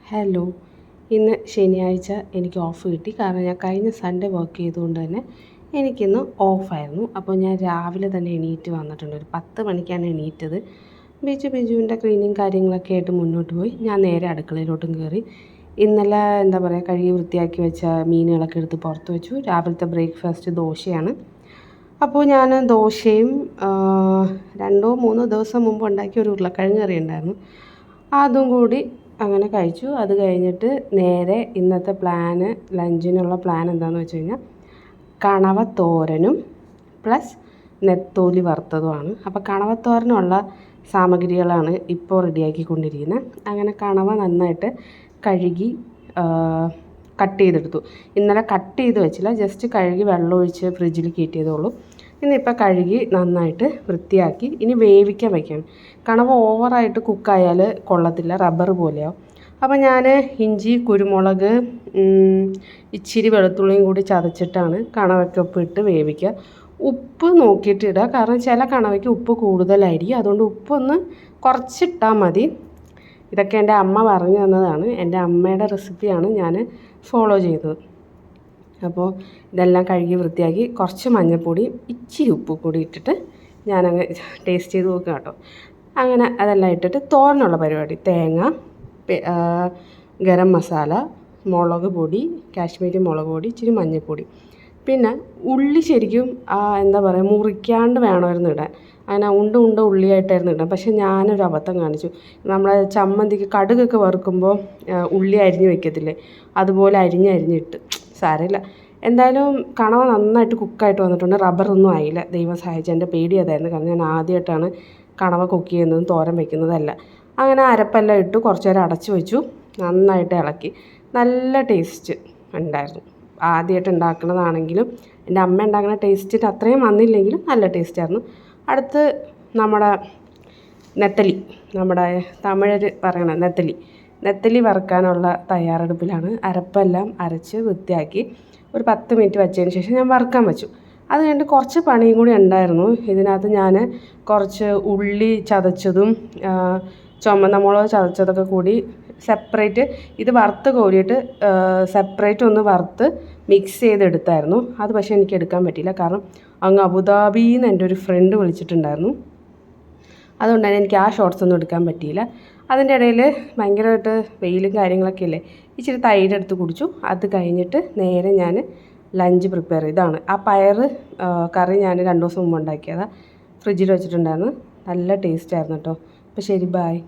Hello, ഇന്ന് ശനിയാഴ്ച എനിക്ക് ഓഫ് കിട്ടി. കാരണം ഞാൻ കഴിഞ്ഞ സൺഡേ വർക്ക് ചെയ്തുകൊണ്ട് തന്നെ എനിക്കിന്ന് ഓഫായിരുന്നു. അപ്പോൾ ഞാൻ രാവിലെ തന്നെ എണീറ്റ് വന്നിട്ടുണ്ട്. ഒരു 10 മണിക്കാണ് എണീറ്റത്. ബിജുവിൻ്റെ ക്ലീനിങ് കാര്യങ്ങളൊക്കെ ആയിട്ട് മുന്നോട്ട് പോയി. ഞാൻ നേരെ അടുക്കളയിലോട്ടും കയറി. ഇന്നലെ കഴുകി വൃത്തിയാക്കി വെച്ച മീനുകളൊക്കെ എടുത്ത് പുറത്ത് വെച്ചു. രാവിലത്തെ ബ്രേക്ക്ഫാസ്റ്റ് ദോശയാണ്. അപ്പോൾ ഞാൻ ദോശയും 2-3 ദിവസം മുമ്പ് ഉണ്ടാക്കിയ ഒരു ഉരുളക്കിഴങ്ങ് കറി ഉണ്ടായിരുന്നു. അതും കൂടി അങ്ങനെ കഴിച്ചു. അത് കഴിഞ്ഞിട്ട് നേരെ ഇന്നത്തെ ലഞ്ചിനുള്ള പ്ലാൻ എന്താണെന്ന് വെച്ച് കഴിഞ്ഞാൽ കണവത്തോരനും പ്ലസ് നെത്തോലി വറുത്തതുമാണ്. അപ്പോൾ കണവത്തോരനുള്ള സാമഗ്രികളാണ് ഇപ്പോൾ റെഡിയാക്കിക്കൊണ്ടിരിക്കുന്നത്. അങ്ങനെ കണവ നന്നായിട്ട് കഴുകി കട്ട് ചെയ്തെടുത്തു. ഇന്നലെ കട്ട് ചെയ്ത് വെച്ചില്ല, ജസ്റ്റ് കഴുകി വെള്ളമൊഴിച്ച് ഫ്രിഡ്ജിൽ കയറ്റിയതേ. ഇന്നിപ്പോൾ കഴുകി നന്നായിട്ട് വൃത്തിയാക്കി ഇനി വേവിക്കാൻ വയ്ക്കണം. കണവ ഓവറായിട്ട് കുക്കായാൽ കൊള്ളത്തില്ല, റബ്ബർ പോലെയാവും. അപ്പോൾ ഞാൻ ഇഞ്ചി, കുരുമുളക്, ഇച്ചിരി വെളുത്തുള്ളിയും കൂടി ചതച്ചിട്ടാണ് കണവയ്ക്കൊപ്പം ഇട്ട് വേവിക്കുക. ഉപ്പ് നോക്കിയിട്ട് ഇടുക, കാരണം ചില കണവയ്ക്ക് ഉപ്പ് കൂടുതലായിരിക്കും. അതുകൊണ്ട് ഉപ്പൊന്ന് കുറച്ചിട്ടാൽ മതി. ഇതൊക്കെ എൻ്റെ അമ്മ പറഞ്ഞു തന്നതാണ്. എൻ്റെ അമ്മയുടെ റെസിപ്പിയാണ് ഞാൻ ഫോളോ ചെയ്തത്. അപ്പോൾ ഇതെല്ലാം കഴുകി വൃത്തിയാക്കി കുറച്ച് മഞ്ഞൾപ്പൊടി, ഇച്ചിരി ഉപ്പ് കൂടി ഇട്ടിട്ട് ഞാനങ്ങ് ടേസ്റ്റ് ചെയ്ത് നോക്കുക കേട്ടോ. അങ്ങനെ അതെല്ലാം ഇട്ടിട്ട് തോരനുള്ള പരിപാടി: തേങ്ങ, ഗരം മസാല, മുളക് പൊടി, കാശ്മീരി മുളക് പൊടി, ഇച്ചിരി മഞ്ഞൾപ്പൊടി. പിന്നെ ഉള്ളി ശരിക്കും മുറിക്കാണ്ട് വേണമായിരുന്നു ഇടാൻ. അങ്ങനെ ഉണ്ട ഉള്ളിയായിട്ടായിരുന്നു ഇടാൻ. പക്ഷേ ഞാനൊരു അബദ്ധം കാണിച്ചു. നമ്മളെ ചമ്മന്തിക്ക് കടുകൊക്കെ വറുക്കുമ്പോൾ ഉള്ളി അരിഞ്ഞ് വെക്കത്തില്ലേ, അതുപോലെ അരിഞ്ഞിട്ട്. സാരമില്ല, എന്തായാലും കണവ നന്നായിട്ട് കുക്കായിട്ട് വന്നിട്ടുണ്ട്. റബ്ബറൊന്നും ആയില്ല, ദൈവം സഹായിച്ചു. എൻ്റെ പേടി അതായിരുന്നു, കാരണം ഞാൻ ആദ്യമായിട്ടാണ് കണവ കുക്ക് ചെയ്യുന്നതും തോരൻ വയ്ക്കുന്നതല്ല. അങ്ങനെ അരപ്പെല്ലാം ഇട്ട് കുറച്ച് നേരം അടച്ചു വെച്ചു. നന്നായിട്ട് ഇളക്കി. നല്ല ടേസ്റ്റ് ഉണ്ടായിരുന്നു. ആദ്യമായിട്ട് ഉണ്ടാക്കുന്നതാണെങ്കിലും എൻ്റെ അമ്മ ഉണ്ടാക്കുന്ന ടേസ്റ്റിന് അത്രയും വന്നില്ലെങ്കിലും നല്ല ടേസ്റ്റായിരുന്നു. അടുത്ത് നമ്മുടെ നെത്തലി, നമ്മുടെ തമിഴർ പറയണ നെത്തലി വറുക്കാനുള്ള തയ്യാറെടുപ്പിലാണ്. അരപ്പെല്ലാം അരച്ച് വൃത്തിയാക്കി ഒരു 10 മിനിറ്റ് വെച്ചതിന് ശേഷം ഞാൻ വറുക്കാൻ വെച്ചു. അത് കഴിഞ്ഞിട്ട് കുറച്ച് പണിയും കൂടി ഉണ്ടായിരുന്നു. ഇതിനകത്ത് ഞാൻ കുറച്ച് ഉള്ളി ചതച്ചതും ചുമന്ന മുളക് ചതച്ചതൊക്കെ കൂടി സെപ്പറേറ്റ്, ഇത് വറുത്ത് കോരിയിട്ട് സെപ്പറേറ്റ് ഒന്ന് വറുത്ത് മിക്സ് ചെയ്തെടുത്തായിരുന്നു. അത് പക്ഷേ എനിക്ക് എടുക്കാൻ പറ്റിയില്ല, കാരണം അങ്ങ് അബുദാബിയിൽ നിന്ന് എൻ്റെ ഒരു ഫ്രണ്ട് വിളിച്ചിട്ടുണ്ടായിരുന്നു. അതുകൊണ്ട് തന്നെ എനിക്ക് ആ ഷോർട്സ് ഒന്നും എടുക്കാൻ പറ്റിയില്ല. അതിൻ്റെ ഇടയിൽ ഭയങ്കരമായിട്ട് വെയിലും കാര്യങ്ങളൊക്കെ അല്ലേ, ഇച്ചിരി തൈരെടുത്ത് കുടിച്ചു. അത് കഴിഞ്ഞിട്ട് നേരെ ഞാൻ ലഞ്ച് പ്രിപ്പയർ ചെയ്താണ്. ആ പയർ കറി ഞാൻ 2 ദിവസം മുമ്പ് ഉണ്ടാക്കിയതാണ്, ഫ്രിഡ്ജിൽ വെച്ചിട്ടുണ്ടായിരുന്നു. നല്ല ടേസ്റ്റായിരുന്നു കേട്ടോ. അപ്പോൾ ശരി, ബായ്.